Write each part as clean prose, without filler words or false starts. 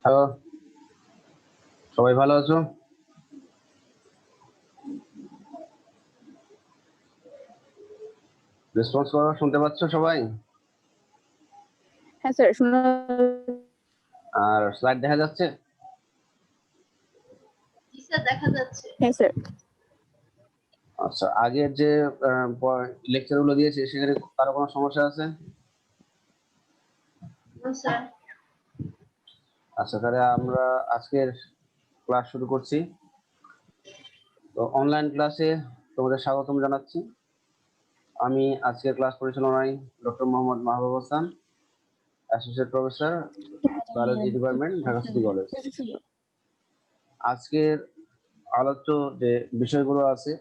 Hello, সবাই ভালো আছো? রেসপন্স করো, শুনতে পাচ্ছ সবাই? হ্যাঁ স্যার, শোনা। আর স্লাইড দেখা যাচ্ছে? দেখা যাচ্ছে। হ্যাঁ স্যার। আচ্ছা, আগের যে লেকচার গুলো দিয়েছে সেখানে কারো কোনো সমস্যা আছে? স্যার, আচ্ছা, তাহলে আমরা আজকের ক্লাস শুরু করছি। তো অনলাইন ক্লাসে তোমাদের স্বাগতম জানাচ্ছি। আমি আজকের ক্লাস পরিচালনায় doctor Mohammad Mahbub Hasan, associate professor, biology department, Dhaka City College. আজকের আলোচ্য যে বিষয়গুলো আছে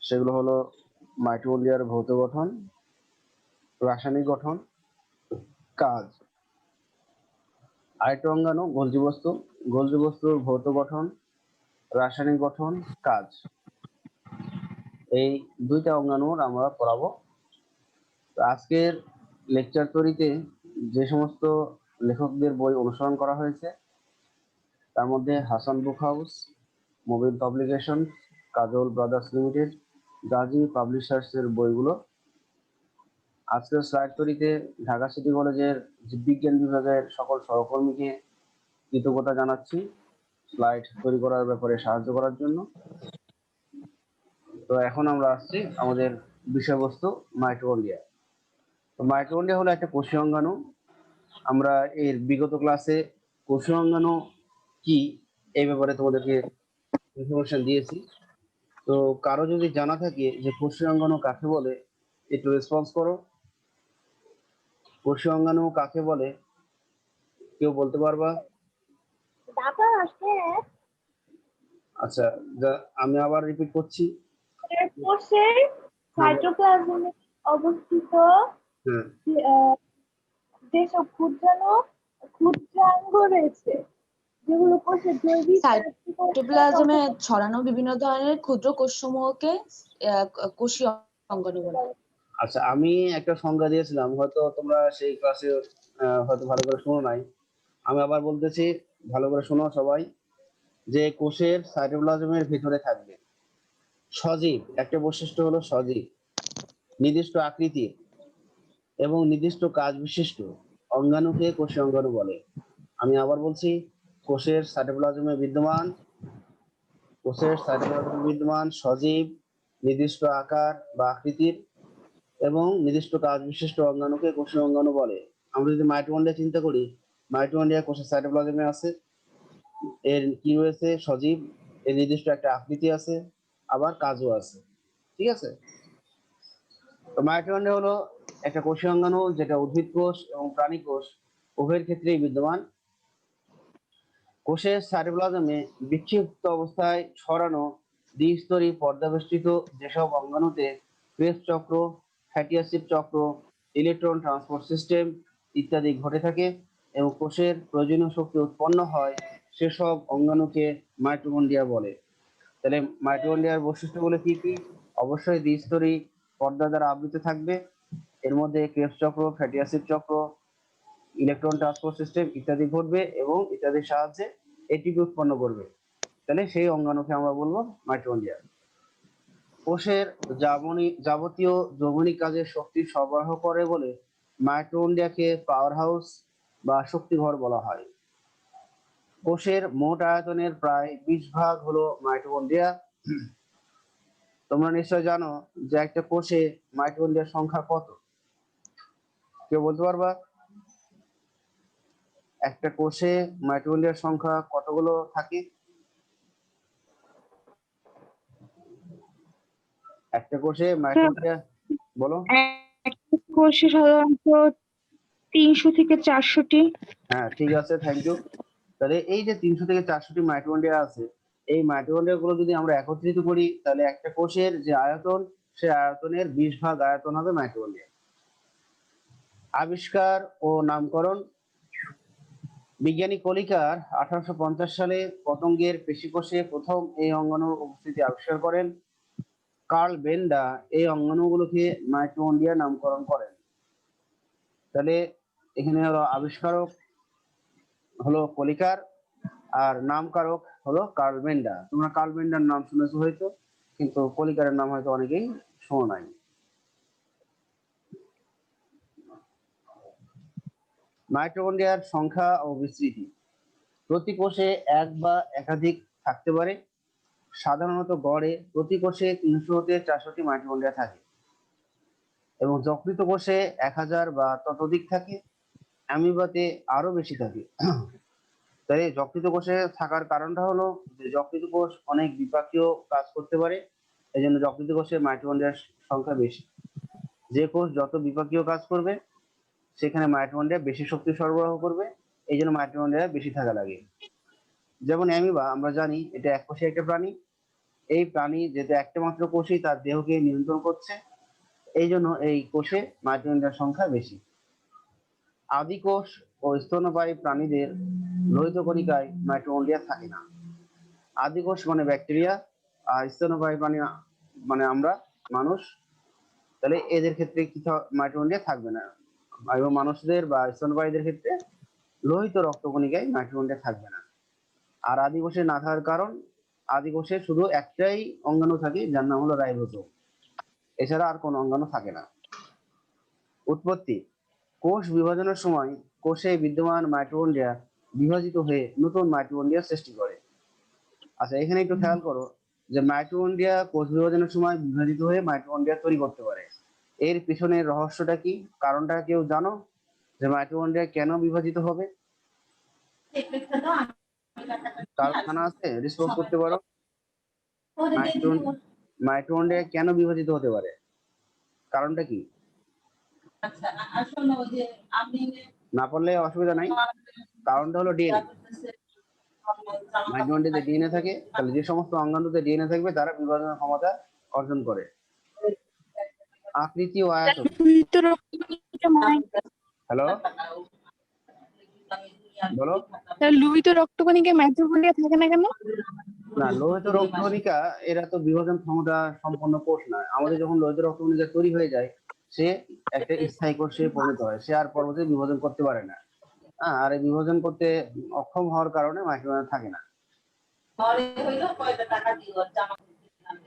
সেগুলো হলো মাইটোকন্ড্রিয়ার ভৌত গঠন, রাসায়নিক গঠন, কাজ। আরেকটা অঙ্গাণু গোলজি বস্তু, গোলজি বস্তুর ভৌত গঠন, রাসায়নিক গঠন, কাজ। এই দুইটা অঙ্গাণুর আমরা পড়াবো। আজকের লেকচার তৈরিতে যে সমস্ত লেখকদের বই অনুসরণ করা হয়েছে তার মধ্যে হাসান বুক হাউস, মোবিল Publication, Kajal Brothers Limited, Gazi Publishers এর বইগুলো। আজকের স্লাইড তৈরিতে ঢাকা সিটি কলেজের জীববিজ্ঞান বিভাগের সকল সহকর্মীকে কৃতজ্ঞতা জানাচ্ছি স্লাইড তৈরি করার ব্যাপারে সাহায্য করার জন্য। তো এখন আমরা আসছি আমাদের বিষয়বস্তু মাইটোকন্ড্রিয়া। তো মাইটোকন্ড্রিয়া হলো একটা কোষীয় অঙ্গাণু। আমরা এর বিগত ক্লাসে কোষীয় অঙ্গাণু কি এই ব্যাপারে তোমাদেরকে ইনফরমেশন দিয়েছি। তো কারো যদি জানা থাকে যে কোষীয় অঙ্গাণু কাকে বলে, একটু রেসপন্স করো। কোষীয় অঙ্গাণু কাকে বলে কেউ বলতে পারবা? আচ্ছা, আমি আবার রিপিট করছি। কোষের সাইটোপ্লাজমে অবস্থিত যেসব ক্ষুদ্রাঙ্গ রয়েছে, যেগুলো কোষের জৈবিক সাইটোপ্লাজমে ছড়ানো বিভিন্ন ধরনের ক্ষুদ্র কোষসমূহকে কোষীয় অঙ্গাণু বলে। আচ্ছা, আমি একটা সংজ্ঞা দিয়েছিলাম, হয়তো তোমরা সেই ক্লাসে হয়তো ভালো করে শোনো নাই। আমি আবার বলতেছি, ভালো করে শোনো সবাই, যে কোষের সাইটোপ্লাজমের ভিতরে থাকবে সজীব। একটা বৈশিষ্ট্য হলো সজীব, নির্দিষ্ট আকৃতির এবং নির্দিষ্ট কাজ বিশিষ্ট অঙ্গাণুকে কোষীয় অঙ্গাণু বলে। আমি আবার বলছি, কোষের সাইটোপ্লাজমে বিদ্যমান সজীব, নির্দিষ্ট আকার বা আকৃতির এবং নির্দিষ্ট কাজ বিশিষ্ট অঙ্গাণুকে কোষীয় অঙ্গাণু বলে। আমরা যদি মাইটোকন্ড্রিয়া চিন্তা করি, মাইটোকন্ড্রিয়া কোষের সাইটোপ্লাজমে আছে, এর কি রয়েছে? সজীব, এর নির্দিষ্ট একটা আকৃতি আছে, আবার কাজও আছে। ঠিক আছে? তো মাইটোকন্ড্রিয়া হলো একটা কোষীয় অঙ্গাণু যেটা উদ্ভিদ কোষ এবং প্রাণী কোষ উভয়ের ক্ষেত্রেই বিদ্যমান। কোষের সাইটোপ্লাজমে বিক্ষিপ্ত অবস্থায় ছড়ানো দ্বিস্তরী পর্দাবেষ্টিত যেসব অঙ্গাণুতে ক্রেবস চক্র, ফ্যাটি অ্যাসিড চক্র, ইলেকট্রন ট্রান্সপোর্ট সিস্টেম ইত্যাদি ঘটে থাকে এবং কোষের প্রয়োজনীয় শক্তি উৎপন্ন হয়, সেসব অঙ্গাণুকে মাইটোকন্ড্রিয়া বলে। তাহলে মাইটোকন্ড্রিয়ার বৈশিষ্ট্যগুলো কি কি? অবশ্যই দ্বিস্তরী পর্দা দ্বারা আবৃত থাকবে, এর মধ্যে ক্রেবস চক্র, ফ্যাটি অ্যাসিড চক্র, ইলেকট্রন ট্রান্সপোর্ট সিস্টেম ইত্যাদি ঘটবে এবং ইত্যাদির সাহায্যে এটিপি উৎপন্ন করবে। তাহলে সেই অঙ্গাণুকে আমরা বলবো মাইটোকন্ড্রিয়া। কোষের যাবতীয় যৌগনিক কাজে শক্তি সরবরাহ করে বলে মাইটোকন্ড্রিয়াকে পাওয়ার হাউস বা শক্তিঘর বলা হয়। কোষের মোট আয়তনের প্রায় 20 ভাগ হলো মাইটোকন্ড্রিয়া। তোমরা নিশ্চয় জানো যে একটা কোষে মাইটোকন্ড্রিয়ার সংখ্যা কত? কেউ বলতে পারবা? একটা কোষে মাইটোকন্ড্রিয়ার সংখ্যা কতগুলো থাকে? একটা কোষে মাইটোকন্ড্রিয়া, বলো। কোষে সাধারণত 300 থেকে 400টি। হ্যাঁ, ঠিক আছে, থ্যাংক ইউ। তাহলে এই যে 300 থেকে 400টি মাইটোকন্ড্রিয়া আছে, এই মাইটোকন্ড্রিয়া গুলো যদি আমরা একত্রিত করি তাহলে একটা কোষের যে আয়তন, সেই আয়তনের 20 ভাগ আয়তন হবে মাইটোকন্ড্রিয়া। আবিষ্কার ও নামকরণ: বিজ্ঞানী কলিকার 1850 সালে পতঙ্গের পেশিকোষে প্রথম এই অঙ্গাণুর উপস্থিতি আবিষ্কার করেন। কার্ল বেন্ডা এই অঙ্গাণুগুলোকে মাইটোকন্ড্রিয়া নামকরণ করেন। তাহলে এখানে হলো আবিষ্কারক হলো কলিকার, আর নামকারক হলো কার্ল বেন্ডার। তোমরা কার্ল বেন্ডার নাম শুনেছো হয়তো, কিন্তু কলিকারের নাম হয়তো অনেকেই শোনো নাই। মাইটোকন্ড্রিয়ার সংখ্যা ও বিস্তৃতি। প্রতি কোষে এক বা একাধিক থাকতে পারে। সাধারণত গড়ে প্রতি কোষে 300 হতে 400টি মাইটোকন্ড্রিয়া থাকে এবং যকৃত কোষে 1000 বা ততোধিক থাকে। অ্যামিবাতে আরো বেশি থাকে। তাই যকৃত কোষে থাকার কারণটা হলো যে যকৃত কোষ অনেক বিপাকীয় কাজ করতে পারে, এই জন্য যকৃত কোষে মাইটোকন্ড্রিয়ার সংখ্যা বেশি। যে কোষ যত বিপাকীয় কাজ করবে সেখানে মাইটোকন্ড্রিয়া বেশি শক্তি সরবরাহ করবে, এই জন্য মাইটোকন্ড্রিয়া বেশি থাকা লাগে। যেমন অ্যামিবা আমরা জানি এটা এককোষী একটা প্রাণী। এই প্রাণী যেহেতু একটা মাত্র কোষই তার দেহকে নিয়ন্ত্রণ করছে, এই জন্য এই কোষে মাইটোকন্ড্রিয়ার সংখ্যা বেশি। আদি কোষ ও স্তন্যপায়ী প্রাণীদের লোহিত কণিকায় মাইটোকন্ড্রিয়া থাকে না। আদি কোষ মানে ব্যাকটেরিয়া, আর স্তন্যপায়ী প্রাণী মানে আমরা মানুষ, তাহলে এদের ক্ষেত্রে কি মাইটোকন্ড্রিয়া থাকবে না, এবং মানুষদের বা স্তন্যপায়ীদের ক্ষেত্রে লোহিত রক্তকণিকায় মাইটোকন্ড্রিয়া থাকবে না। আর আদি কোষে না থাকার কারণ, আদি কোষে শুধু একটাই অঙ্গাণু থাকে যার নাম হলো রাইবোসোম, এছাড়া আর কোনো অঙ্গাণু থাকে না। উৎপত্তি। কোষ বিভাজনের সময় কোষে বিদ্যমান মাইটোকন্ড্রিয়া বিভাজিত হয়ে নতুন মাইটোকন্ড্রিয়া সৃষ্টি করে। আচ্ছা, এখানে একটু খেয়াল করো যে মাইটোকন্ড্রিয়া কোষ বিভাজনের সময় বিভাজিত হয়ে মাইটোকন্ড্রিয়া তৈরি করতে পারে। এর পিছনের রহস্যটা কি, কারণটা কেউ জানো যে মাইটোকন্ড্রিয়া কেন বিভাজিত হবে? কারণ জানা আছে? রেসপন্স করতে পারো। মাইটোকন্ড্রিয়া কেন বিভাজিত হতে পারে, কারণটা কি? না পারলে অসুবিধা নাই, কারণটা হলো ডিএনএ। মাইটোকন্ড্রিয়াতে ডিএনএ থাকে, তাহলে যে সমস্ত অঙ্গাণুতে ডিএনএ থাকবে তারা বিভাজনের ক্ষমতা অর্জন করে। আকৃতি ও আয়তন। হ্যালো, বলো। লোহিত রক্তকণিকায় মাইটোকন্ড্রিয়া থাকে না কেন? না, লোহিত রক্তকণিকা এরা তো বিভাজন ক্ষমতা সম্পন্ন কোষ নয়। আমাদের যখন লোহিত রক্তকণিকা তৈরি হয়ে যায়, সে একটা স্থায়ী কোষে পরিণত হয়, সে আর পরবর্তীতে বিভাজন করতে পারে না। আর এই বিভাজন করতে অক্ষম হওয়ার কারণে মাইটোকন্ড্রিয়া থাকে না।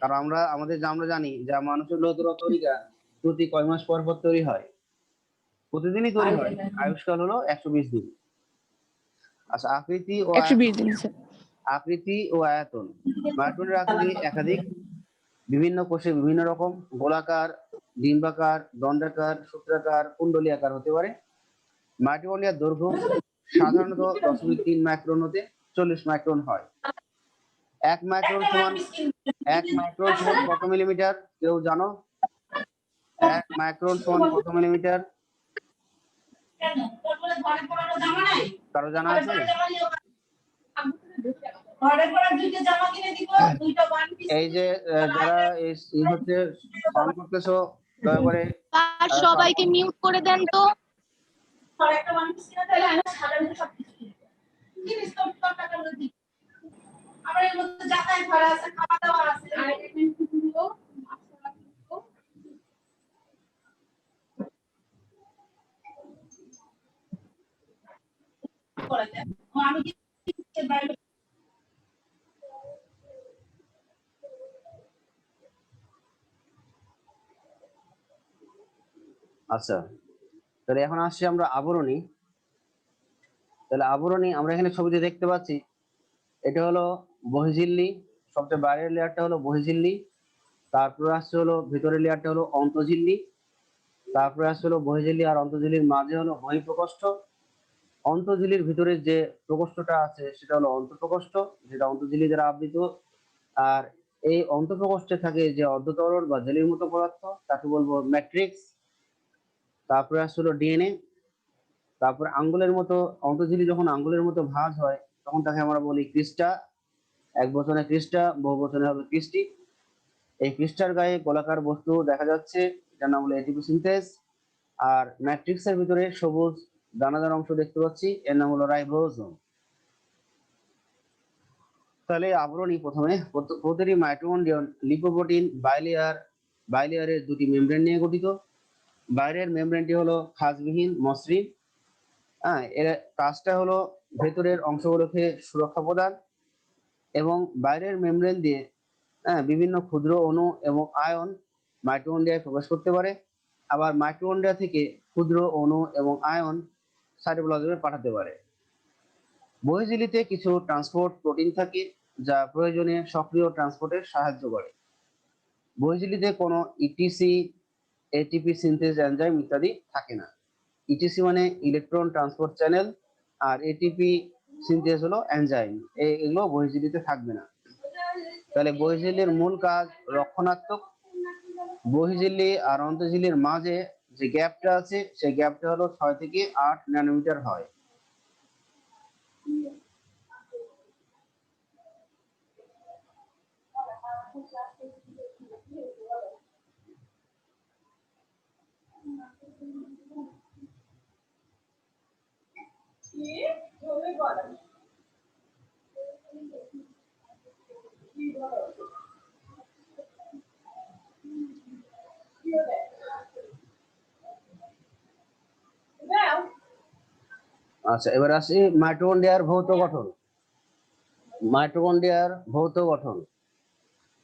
কারণ আমরা জানি যে মানুষের লোহিত রক্তকণিকা প্রতি কয় মাস পর পর তৈরি হয়? প্রতিদিনই তৈরি হয়। আয়ুষ্কাল হলো 120 দিন। আচ্ছা, আকৃতি ও 120 দিন স্যার। আকৃতি ও আয়তন। মাইটোকন্ড্রিয়ার আকৃতি একাধিক, বিভিন্ন কোষে বিভিন্ন রকম, গোলাকার, ডিম্বাকার, দণ্ডাকার, সূত্রাকার, কুণ্ডলী হতে পারে। মাইটোকন্ড্রিয়ার দৈর্ঘ্য সাধারণত 0.3 মাইক্রন হতে 40 মাইক্রন হয়। 1 মাইক্রন সমান কত মিলিমিটার কেউ জানো? 1 মাইক্রন সমান কত মিলিমিটার? কারো জানা আছে? এই যে যারা এই হচ্ছে ফর্ম করতেছো, দয়া করে আর সবাইকে মিউট করে দেন তো। আচ্ছা, তাহলে এখন আসছি আমরা আবরণী। তাহলে আবরণী আমরা এখানে ছবিতে দেখতে পাচ্ছি, এটা হলো বহিঃঝিল্লি, সবচেয়ে বাইরের লেয়ারটা হলো বহিঃঝিল্লি, তারপরে আসছে হলো ভিতরের লেয়ারটা হলো অন্তঃঝিল্লি, তারপরে আসছে হলো বহিঃঝিল্লি আর অন্তঃঝিল্লির মাঝে হলো বহিঃপ্রকোষ্ঠ। অন্তঃঝিল্লির ভিতরে যে প্রকোষ্ঠটা আছে সেটা হলো অন্তঃপ্রকোষ্ঠ, যেটা অন্তঃঝিল্লি দ্বারা আবৃত। আর এই অন্তঃপ্রকোষ্ঠে থাকে যে অর্ধতরল বা জেলির মতো পদার্থ, তাকে বলবো ম্যাট্রিক্স। তারপরে আসছে হলো ডিএনএ। তারপরে আঙ্গুলের মতো, অন্তঃঝিল্লি যখন আঙ্গুলের মতো ভাঁজ হয় তখন তাকে আমরা বলি ক্রিস্টা। এক বচনে ক্রিস্টা, বহু বচনে হবে ক্রিস্টি। এই ক্রিস্টার গায়ে গোলাকার বস্তু দেখা যাচ্ছে, যার নাম হলো এটিপি সিনথেস। আর ম্যাট্রিক্সের ভিতরে সবুজ দানাদার অংশ দেখতে পাচ্ছি, এর নাম হলো রাইবোসোম। তাহলে আবরণী প্রথমে, প্রতিটি মাইটোকন্ড্রিয়ন লিপোপ্রোটিন বাইলেয়ারের দুটি মেমব্রেন নিয়ে গঠিত। বাইরের মেমব্রেনটি হলো খাঁজবিহীন মসৃণ। এর কাজটা হলো ভেতরের অংশগুলোকে সুরক্ষা প্রদান এবং বাইরের মেমব্রেন দিয়ে বিভিন্ন ক্ষুদ্র অণু এবং আয়ন মাইটোকন্ড্রিয়ায় প্রবেশ করতে পারে। আবার মাইটোকন্ড্রিয়া থেকে ক্ষুদ্র অণু এবং আয়ন সাইটোপ্লাজমে পাঠাতে পারে। বহির্ঝিল্লিতে কিছু ট্রান্সপোর্ট প্রোটিন থাকে যা প্রয়োজনে সক্রিয় ট্রান্সপোর্টে সাহায্য করে। বহির্ঝিল্লিতে কোনো ইটিসি, এটিপি সিনথেজ এনজাইম ইত্যাদি থাকে না। ইটিসি মানে ইলেকট্রন ট্রান্সপোর্ট চ্যানেল, আর এটিপি সিনথেজ হলো এনজাইম। এগুলো বহির্ঝিল্লিতে থাকবে না। তাহলে বহির্ঝিল্লির মূল কাজ রক্ষণাত্মক। বহির্ঝিল্লি আর অন্তঃঝিল্লির মাঝে যে গ্যাপটা আছে সেই গ্যাপটা হলো 6 থেকে 8 ন্যানোমিটার হয়। আচ্ছা, এবার আসি মাইটোকন্ড্রিয়ার ভৌত গঠন। মাইটোকন্ড্রিয়ার ভৌত গঠন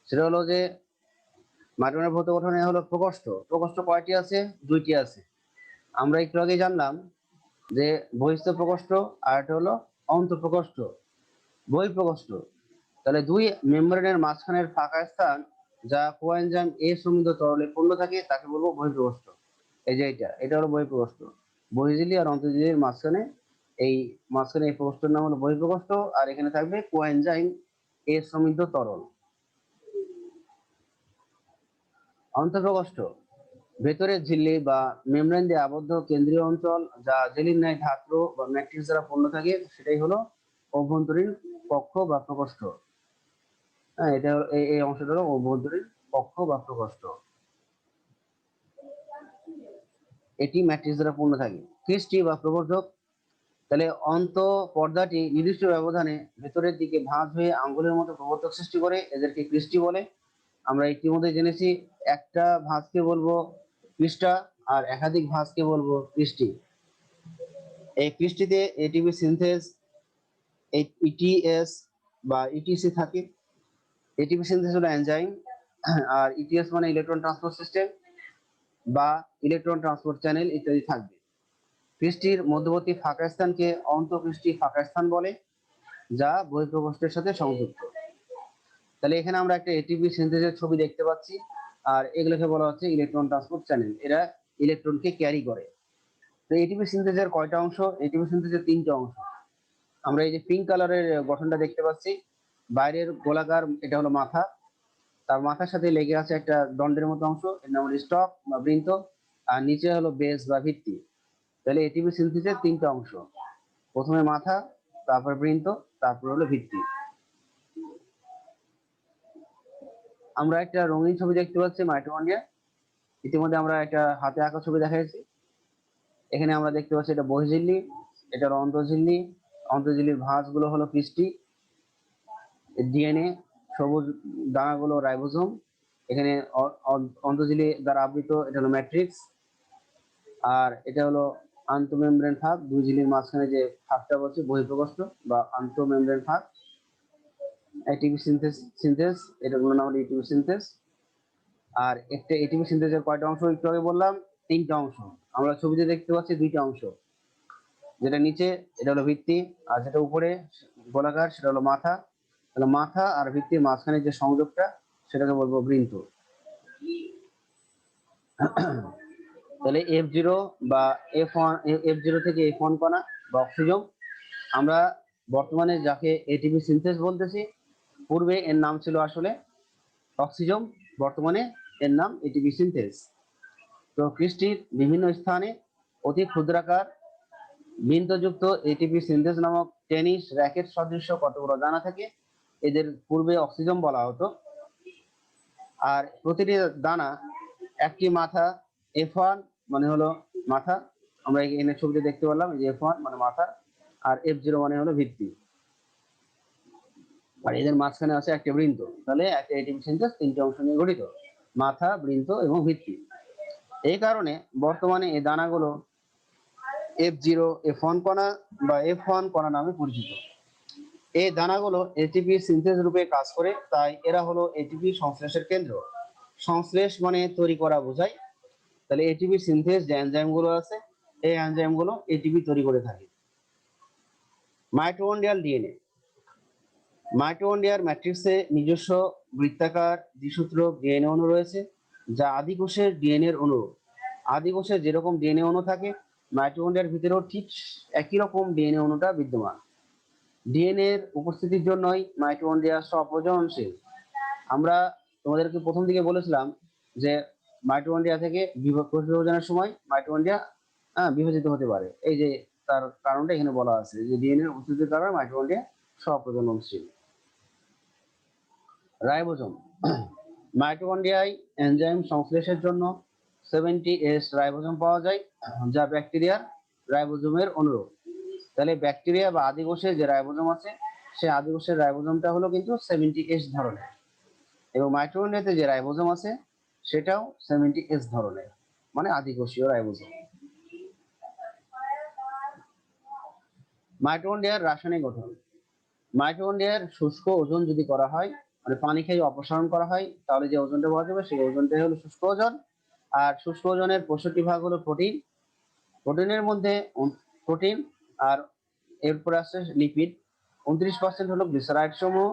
সেটা হলো যে মাইটোকন্ড্রিয়ার ভৌত গঠনে হলো প্রকোষ্ঠ। প্রকোষ্ঠ কয়টি আছে? 2টি আছে। আমরা একটু আগে জানলাম যে বহিস্থ প্রকোষ্ঠ আর একটা হলো অন্তঃপ্রকোষ্ঠ, বহিঃপ্রকোষ্ঠ। তাহলে দুই মেমব্রেনের মাঝখানের ফাঁকা স্থান যা কোএনজাইম এ সমৃদ্ধ তরলে পূর্ণ থাকে তাকে বলবো বহিঃপ্রকোষ্ঠ। এই যে এটা হলো বহিঃপ্রকোষ্ঠ। বহির্ঝিল্লি আর অন্তঃঝিল্লির মাঝখানে এই প্রকোষ্ঠের নাম হলো বহিঃপ্রকোষ্ঠ, আর এখানে থাকবে কোএনজাইম এ সমৃদ্ধ তরল। অন্তঃপ্রকোষ্ঠ ভেতরের ঝিল্লি বা মেমব্রেন দিয়ে আবদ্ধ কেন্দ্রীয় অঞ্চল যা জেলির ন্যায় ধাত্র বা ম্যাট্রিক্স দ্বারা পূর্ণ থাকে, সেটাই হলো অভ্যন্তরীণ কক্ষ বা প্রকোষ্ঠ। হ্যাঁ, এটা এই অংশটা হলো অভ্যন্তরীণ কক্ষ বা প্রকোষ্ঠ। এটি ম্যাট্রিক্স দ্বারা পূর্ণ থাকে। ক্রিস্টি বা প্রবর্ধক, তাহলে অন্ত পর্দাটি নির্দিষ্ট ব্যবধানে ভেতরের দিকে ভাঁজ হয়ে আঙ্গুলের মতো প্রবর্ধক সৃষ্টি করে, এদেরকে ক্রিস্টি বলে। আমরা ইতিমধ্যে জেনেছি একটা ভাঁজকে বলবো ক্রিস্টা আর একাধিক ভাঁজকে বলবো ক্রিস্টি। এই ক্রিস্টিতে এটিপি সিনথেজ, ইটিএস বা ইটিসি থাকে। এটিপি সিনথেজ হলো এনজাইম, আর ইটিএস মানে ইলেকট্রন ট্রান্সপোর্ট সিস্টেম বা ইলেকট্রন ট্রান্সপোর্ট চ্যানেল ইত্যাদি থাকবে। ক্রিস্টির মধ্যবর্তী ফাঁকা স্থানকে অন্তঃক্রিস্টি ফাঁকা স্থান বলে, যা বহিঃপ্রকোষ্ঠের সাথে সংযুক্ত। তাহলে এখানে আমরা একটা এটিপি সিনথেজের ছবি দেখতে পাচ্ছি, আর এগুলোকে বলা হচ্ছে ইলেকট্রন ট্রান্সপোর্ট চ্যানেল। এরা ইলেকট্রনকে ক্যারি করে। তো এটিপি সিনথেজের কয়টা অংশ? এটিপি সিনথেজের 3টা অংশ। আমরা এই যে পিঙ্ক কালারের গঠনটা দেখতে পাচ্ছি, বাইরের গোলাকার এটা হলো মাথা, তার মাথার সাথে লেগে আছে একটা দণ্ডের মতো অংশ, এর নাম হলো স্টক বা বৃন্ত, আর নিচে হলো বেস বা ভিত্তি। তাহলে এটিপি সিনথেসিসের 3টা অংশ, প্রথমে মাথা, তারপর বৃন্ত, তারপর হলো ভিত্তি। আমরা একটা রঙিন ছবি দেখতে পাচ্ছি মাইটোকন্ড্রিয়া। ইতিমধ্যে আমরা একটা হাতে আঁকা ছবি দেখাইছি। এখানে আমরা দেখতে পাচ্ছি এটা বহির্ঝিল্লি, এটা হলো অন্তঃঝিল্লি। অন্তঃঝিল্লির ভাঁজগুলো হলো ক্রিস্টি, ডিএনএ, সবুজ দানাগুলো রাইবোজোম। এখানে অন্তঃঝিল্লি দ্বারা আবৃত এটা হলো ম্যাট্রিক্স, আর এটা হলো আন্তঃমেমব্রেন ফাঁক। দুই ঝিল্লির মাঝখানে যে ফাঁকটা বলছে বহিঃপ্রকোষ্ঠ বা আন্তঃমেমব্রেন ফাঁক। এটিপি সিনথেস এটাগুলো নাম হলো এটিপি সিনথেস। আর একটা এটিপি সিনথেসের কয়টা অংশ একটু আগে বললাম? 3টা অংশ। আমরা ছবিতে দেখতে পাচ্ছি 2টা অংশ, যেটা নিচে এটা হলো ভিত্তি, আর যেটা উপরে গোলাকার সেটা হলো মাথা। তাহলে মাথা আর ভিত্তির মাঝখানে যে সংযোগটা সেটাকে বলবো বৃন্ত। তাহলে F0 বা F1, F0 থেকে F1 কণা বা অক্সিজম। আমরা বর্তমানে যাকে এটিপি সিনথেস বলতেছি, পূর্বে এর নাম ছিল আসলে অক্সিজম, বর্তমানে এর নাম এটিপি সিনথেস। তো ক্রিস্টির বিভিন্ন স্থানে অতি ক্ষুদ্রাকার বৃন্তযুক্ত এটিপি সিনথেস নামক টেনিস র্যাকেট সদৃশ্য কতগুলো দানা থাকে। এদের পূর্বে অক্সিজম বলা হতো। আর প্রতিটি দানা একটি মাথা, F1 মানে হলো মাথা, আমরা এখানে ছবিতে দেখতে পারলাম যে F1 মানে মাথা, আর F0 মানে হলো ভিত্তি, আর এদের মাঝখানে আছে একটা বৃন্ত। তাহলে একটা এটিপি সিনথেস 3টে অংশ নিয়ে গঠিত: মাথা, বৃন্ত এবং ভিত্তি। এই কারণে বর্তমানে এই দানাগুলো F0 F1 কণা বা F1 কণা নামে পরিচিত। এই দানাগুলো এটিপি সিনথেস রূপে কাজ করে, তাই এরা হলো এটিপি সংশ্লেষের কেন্দ্র। সংশ্লেষ মানে তৈরি করা বোঝায়। তাহলে এটিপি সিনথেস যে এনজাইম গুলো আছে, এই এনজাইম গুলো এটিপি তৈরি করে থাকে। Mitochondrial DNA. মাইটোকন্ড্রিয়ার ম্যাট্রিক্সে নিজস্ব বৃত্তাকার দ্বিসূত্রক ডিএনএ অণু রয়েছে, যা আদি কোষের ডিএনএ এর অনুরূপ। আদি কোষে যেরকম ডিএনএ অণু থাকে, মাইটোকন্ড্রিয়ার ভিতরেও ঠিক একই রকম ডিএনএ অণুটা বিদ্যমান। ডিএনএ এর উপস্থিতির জন্যই মাইটোকন্ড্রিয়া স্বপ্রজননশীল। আমরা তোমাদেরকে প্রথম দিকে বলেছিলাম যে মাইটোকন্ড্রিয়া থেকে কোষ বিভাজনের সময় মাইটোকন্ড্রিয়া বিভাজিত হতে পারে। এই যে তার কারণটা এখানে বলা আছে যে ডিএনএ এর উপস্থিতির কারণে মাইটোকন্ড্রিয়া স্বপ্রজননশীল। রাইবোজোম। মাইটোকন্ড্রিয়ায় এনজাইম সংশ্লেষের জন্য 70S রাইবোজোম পাওয়া যায়, যা ব্যাকটেরিয়ার রাইবোজোমের অনুরূপ। তাহলে ব্যাকটেরিয়া বা আদি কোষে যে রাইবোজোম আছে, সেই আদি কোষের রাইবোজোমটা হলো কিন্তু 70S ধরনের, এবং মাইটোকন্ড্রিয়াতে যে রাইবোজোম আছে সেটাও 70S ধরনের, মানে আদিকোষীয় রাইবোজোম। মাইটোকন্ড্রিয়ার রাসায়নিক গঠন। মাইটোকন্ড্রিয়ার শুষ্ক ওজন যদি করা হয়, মানে পানি খেয়ে অপসারণ করা হয়, তাহলে যে ওজনটা পাওয়া যাবে সেই ওজনটাই হলো শুষ্ক ওজন। আর শুষ্ক ওজনের 65 হলো প্রোটিন। প্রোটিনের মধ্যে প্রোটিন, আর এরপরে আছে লিপিড। 29% হলো গ্লিসারাইড সমূহ,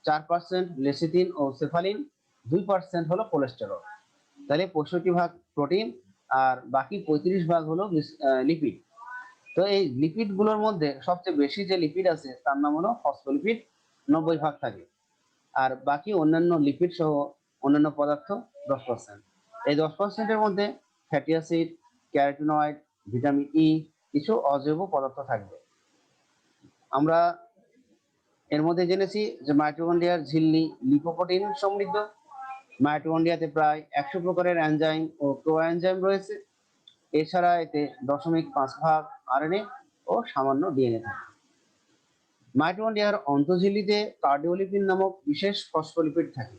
4% লেসিথিন ও সেফালিন, 2% হলো কোলেস্টেরল। তাহলে 65 প্রোটিন আর বাকি 35 হলো লিপিড। তো এই লিপিড গুলোর মধ্যে সবচেয়ে বেশি যে লিপিড আছে তার নাম হলো ফসফোলিপিড, 90 থাকে। আর বাকি অন্যান্য লিপিড সহ অন্যান্য পদার্থ 10%। এই 10% এর মধ্যে fatty acid, carotenoid, vitamin E, কিছু অজৈব পদার্থ থাকবে। আমরা এর মধ্যে জেনেছি যে মাইটোকন্ড্রিয়ার ঝিল্লি লিপোপ্রোটিন সমৃদ্ধ। মাইটোকন্ড্রিয়াতে প্রায় 100 প্রকারের এনজাইম ও কোএনজাইম রয়েছে। এছাড়া এতে 0.5 আরএনএ ও সামান্য ডিএনএ থাকে। মাইটোকন্ড্রিয়ার অন্তঃঝিল্লিতে কার্ডিওলিপিন নামক বিশেষ ফসফোলিপিড থাকে।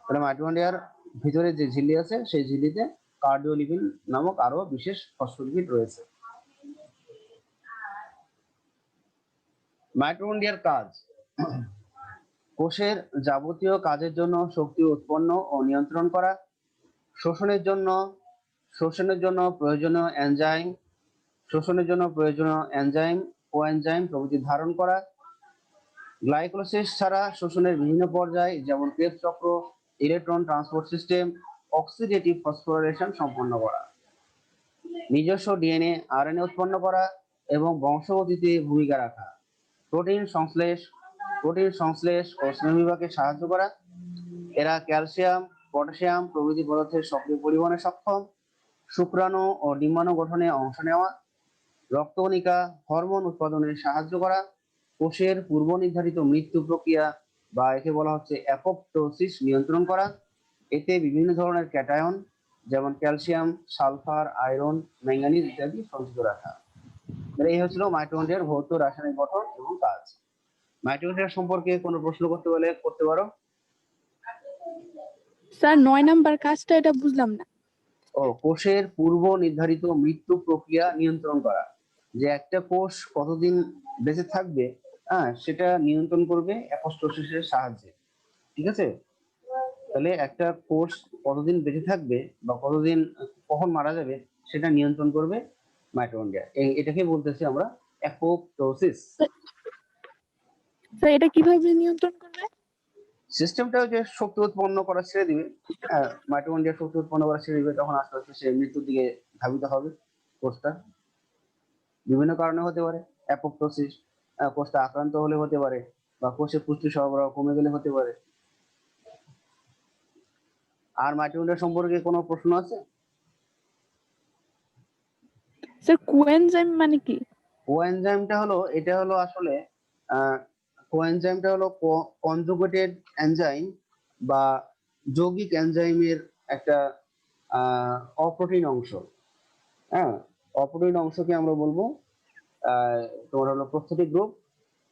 তাহলে মাইটোকন্ড্রিয়ার ভিতরে যে ঝিল্লি আছে সেই ঝিল্লিতে কার্ডিওলিপিন নামক আরো বিশেষ ফসফোলিপিড রয়েছে। মাইটোকন্ড্রিয়ার কাজ। কোষের যাবতীয় কাজের জন্য শক্তি উৎপন্ন ও নিয়ন্ত্রণ করা, শোষণের জন্য প্রয়োজনীয় এনজাইম কোএনজাইম প্রভৃতি ধারণ করা, গ্লাইকোলিসিস ছাড়া শোষণের বিভিন্ন পর্যায় যেমন ক্রেবস চক্র, electron transport system, oxidative phosphorylation সম্পন্ন করা, নিজস্ব ডিএনএ আরএনএ উৎপন্ন করা এবং বংশগতিতে ভূমিকা রাখা, প্রোটিন সংশ্লেষ ও শ্রেণীবিভাগে সাহায্য করা। এরা ক্যালসিয়াম, পটাশিয়াম প্রভৃতি পদার্থের সক্রিয় পরিবহনে সক্ষম, শুক্রাণু ও ডিম্বাণু গঠনে অংশ নেওয়া, রক্তকণিকা হরমোন উৎপাদনে সাহায্য করা, কোষের পূর্ব নির্ধারিত মৃত্যু প্রক্রিয়া বা একে বলা হচ্ছে অ্যাপোপ্টোসিস নিয়ন্ত্রণ করা। এতে বিভিন্ন ধরনের ক্যাটায়ন যেমন ক্যালসিয়াম, সালফার, আয়রন, ম্যাঙ্গানিজ ইত্যাদি সঞ্চিত রাখা। এই হচ্ছিল মাইটোকন্ড্রিয়ার ভৌত রাসায়নিক গঠন এবং কাজ। মাইটোকন্ড্রিয়া সম্পর্কে কোনো প্রশ্ন করতে পারো? স্যার 9 নাম্বার কাজটা এটা বুঝলাম না। কোষের পূর্ব নির্ধারিত মৃত্যু প্রক্রিয়া নিয়ন্ত্রণ করা, যে একটা কোষ কতদিন বেঁচে থাকবে সেটা নিয়ন্ত্রণ করবে অ্যাপোপ্টোসিসের সাহায্যে। ঠিক আছে? তাহলে একটা কোষ কতদিন বেঁচে থাকবে বা কখন মারা যাবে সেটা নিয়ন্ত্রণ করবে মাইটোকন্ড্রিয়া। এটাকে বলতেছি আমরা অ্যাপোপ্টোসিস। স্যার এটা কিভাবে নিয়ন্ত্রণ করবে? সিস্টেমটা যে শক্তি উৎপন্ন করা ছেড়ে দিবে, মাইটোকন্ড্রিয়া শক্তি উৎপন্ন করা ছেড়ে দিবে, তখন আস্তে আস্তে সে মৃত্যুর দিকে ধাবিত হবে। কোষটা বিভিন্ন কারণে হতে পারে অ্যাপোপ্টোসিস, কোষটা আক্রান্ত হলে হতে পারে, বা কোষের পুষ্টি সরবরাহ কমে গেলে হতে পারে। আর মাইটোকন্ড্রিয়া সম্পর্কে কোনো প্রশ্ন আছে? স্যার কোএনজাইম মানে কি? কোএনজাইমটা হলো আসলে কোএনজাইমটা হলো কনজুগেটেড এনজাইম বা যৌগিক এনজাইমের একটা অপ্রোটিন অংশ। হ্যাঁ, অপ্রোটিন অংশকে আমরা বলবো তোমার হলো প্রস্থেটিক গ্রুপ।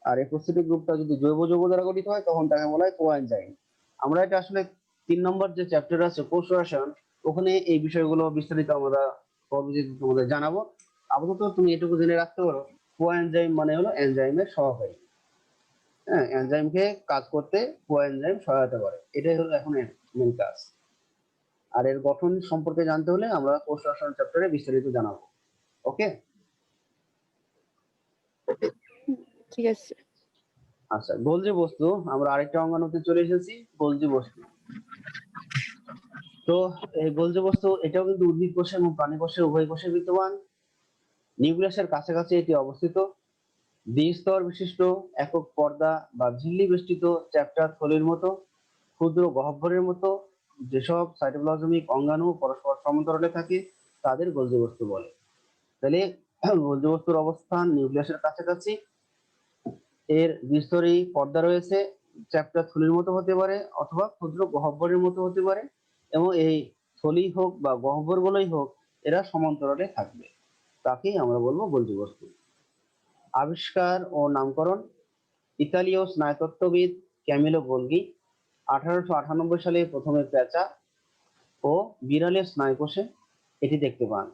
আর এই প্রস্থেটিক গ্রুপটা যদি জৈব যৌগ দ্বারা গঠিত হয় তখন তাকে বলা হয় কোএনজাইম। আমরা এটা আসলে 3 নম্বর যে চ্যাপ্টার আছে কোষ রসায়ন, ওখানে এই বিষয়গুলো বিস্তারিত আমরা পরবর্তীতে তোমাদের জানাবো। আপাতত তুমি এটুকু জেনে রাখতে পারো, কোএনজাইম মানে হলো এনজাইমের সহকারী। হ্যাঁ, এনজাইমকে কাজ করতে কোএনজাইম সহায়তা করে, এটাই হলো এখন মেন কাজ। আর এর গঠন সম্পর্কে জানতে হলে আমরা কোষ রসায়ন চ্যাপ্টারে বিস্তারিত জানাবো। ওকে, ঠিক আছে। আচ্ছা, গোলজি বস্তু, আমরা আরেকটা অঙ্গাণুতে চলে এসেছি, গোলজি বস্তু। তো এই গোলজি বস্তু এটাও কিন্তু উদ্ভিদ কোষে এবং প্রাণী কোষে উভয় কোষে বিদ্যমান। নিউক্লিয়াসের কাছাকাছি এটি অবস্থিত। দ্বিস্তর বিশিষ্ট একক পর্দা বা ঝিল্লি বেষ্টিত চ্যাপ্টার থলির মতো ক্ষুদ্র গহ্বরের মতো যেসব সাইটোপ্লাজমিক অঙ্গাণু পরস্পর সমান্তরালে থাকে তাদের গোলজি বস্তু বলে। তাহলে গোলজি বস্তুর অবস্থান নিউক্লিয়াসের কাছাকাছি, এর দ্বিস্তরী পর্দা রয়েছে, চ্যাপ্টার থলির মতো হতে পারে অথবা ক্ষুদ্র গহ্বরের মতো হতে পারে, এবং এই থলি হোক বা গহ্বর গুলোই হোক এরা সমান্তরালে থাকবে, তাকেই আমরা বলবো গোলজি বস্তু। আবিষ্কার ও নামকরণ, ইতালীয় স্নায়ুতত্ত্ববিদ ক্যামিলো গোলগি 1898 সালে প্রথমে পেঁচা ও বিড়ালের স্নায়ুকোষে এটি দেখতে পান,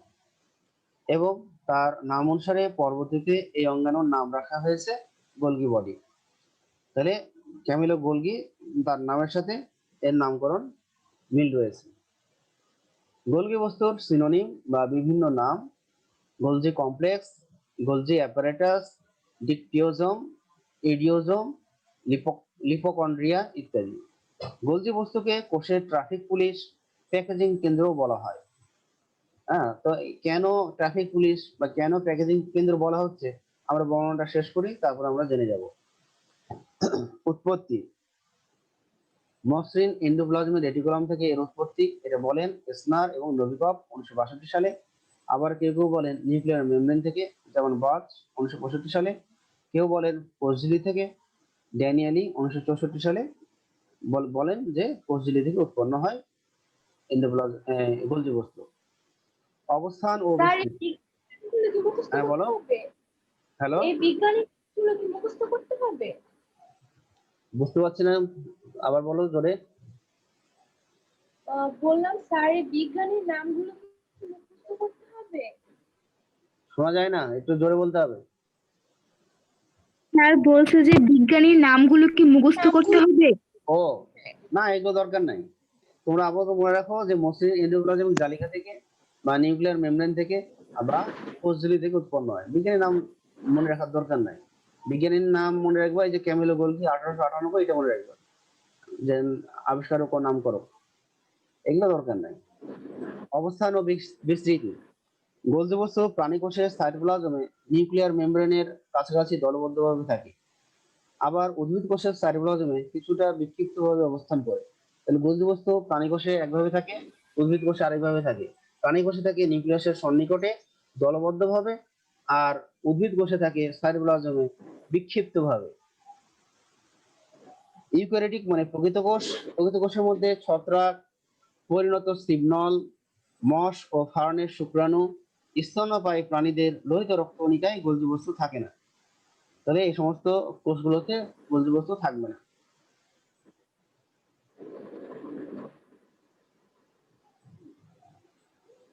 এবং তার নাম অনুসারে পরবর্তীতে এই অঙ্গাণুর নাম রাখা হয়েছে গোলগি বডি। তাহলে ক্যামিলো গোলগি, তার নামের সাথে এর নামকরণ মিল রয়েছে। গোলগি বস্তুর সিনোনিম বা বিভিন্ন নাম: গোলজি কমপ্লেক্স, গোলজি অ্যাপারেটাস, ডিকটিওজোম, ইডিওজোম, লিপোকন্ড্রিয়া ইত্যাদি। গোলজি বস্তুকে কোষের ট্রাফিক পুলিশ, প্যাকেজিং কেন্দ্র বলা হয়। হ্যাঁ, তো কেন ট্রাফিক পুলিশ বা কেন প্যাকেজিং কেন্দ্র বলা হচ্ছে আমরা বর্ণনাটা শেষ করি, তারপর আমরা জেনে যাব। উৎপত্তি: মসৃণ এন্ডোপ্লাজমিক রেটিকুলাম থেকে এর উৎপত্তি, এটা বলেন স্নার এবং নভিকভ 1962 সালে। আবার কেউ কেউ বলেন নিউক্লিয়ার মেমব্রেন থেকে, যেমন বার্চ 1965 সালে। কেউ বলেন কোষঝিল্লি থেকে, ড্যানিয়েলি 1964 সালে বলেন যে কোষঝিল্লি থেকে উৎপন্ন হয় গোলজি বস্তু। অবস্থান ও স্যার এই বিস্তৃতি। বিজ্ঞানীগুলো কি মুখস্থ হ্যাঁ করতে বলো। হবে? হ্যালো, এই বিজ্ঞানীগুলো কি মুখস্থ করতে হবে? বুঝতে পারছি না, আবার বলো জোরে। বললাম স্যার এই বিজ্ঞানীর নামগুলো কি মুখস্থ করতে হবে? শোনা যায় না, একটু জোরে বলতে হবে। স্যার বলছে যে বিজ্ঞানীর নামগুলো কি মুখস্থ করতে হবে? ও না, এগুলো দরকার নাই। তোমরা আপাতত মনে রাখো যে মসৃণ এন্ডোপ্লাজমিক জালিকা থেকে বা নিউক্লিয়ার মেমব্রেন থেকে বা কোষঝিল্লি থেকে উৎপন্ন হয়। বিজ্ঞানীর নাম মনে রাখার দরকার নাই। বিজ্ঞানীর নাম মনে রাখবা, এই যে ক্যামিলো গোলগি 1898, এটা মনে রাখবা, যে আবিষ্কারক ও নামকরক, এগুলো দরকার নাই। অবস্থান ও বিস্তৃতি: গোলজি বস্তু প্রাণী কোষের সাইটোপ্লাজমে নিউক্লিয়ার মেমব্রেনের কাছাকাছি দলবদ্ধভাবে থাকে, আবার উদ্ভিদ কোষের সাইটোপ্লাজমে কিছুটা বিক্ষিপ্তভাবে অবস্থান করে। তাহলে গোলজি বস্তু প্রাণী কোষে একভাবে থাকে, উদ্ভিদ কোষে আরেকভাবে থাকে। প্রাণী কোষে থাকে নিউক্লিয়াসের সন্নিকটে দলবদ্ধভাবে, আর উদ্ভিদ কোষে থাকে সাইটোপ্লাজমে বিক্ষিপ্তভাবে। ইউক্যারিওটিক মানে প্রকৃত কোষ, প্রকৃত কোষের মধ্যে ছত্রাক, পরিণত সিবনল, মশ ও ফার্নের শুক্রাণু, স্তন্যপায়ী প্রাণীদের লোহিত রক্তকণিকায় গোলজি বস্তু থাকে না। তাহলে এই সমস্ত কোষগুলোতে গোলজি বস্তু থাকবে না।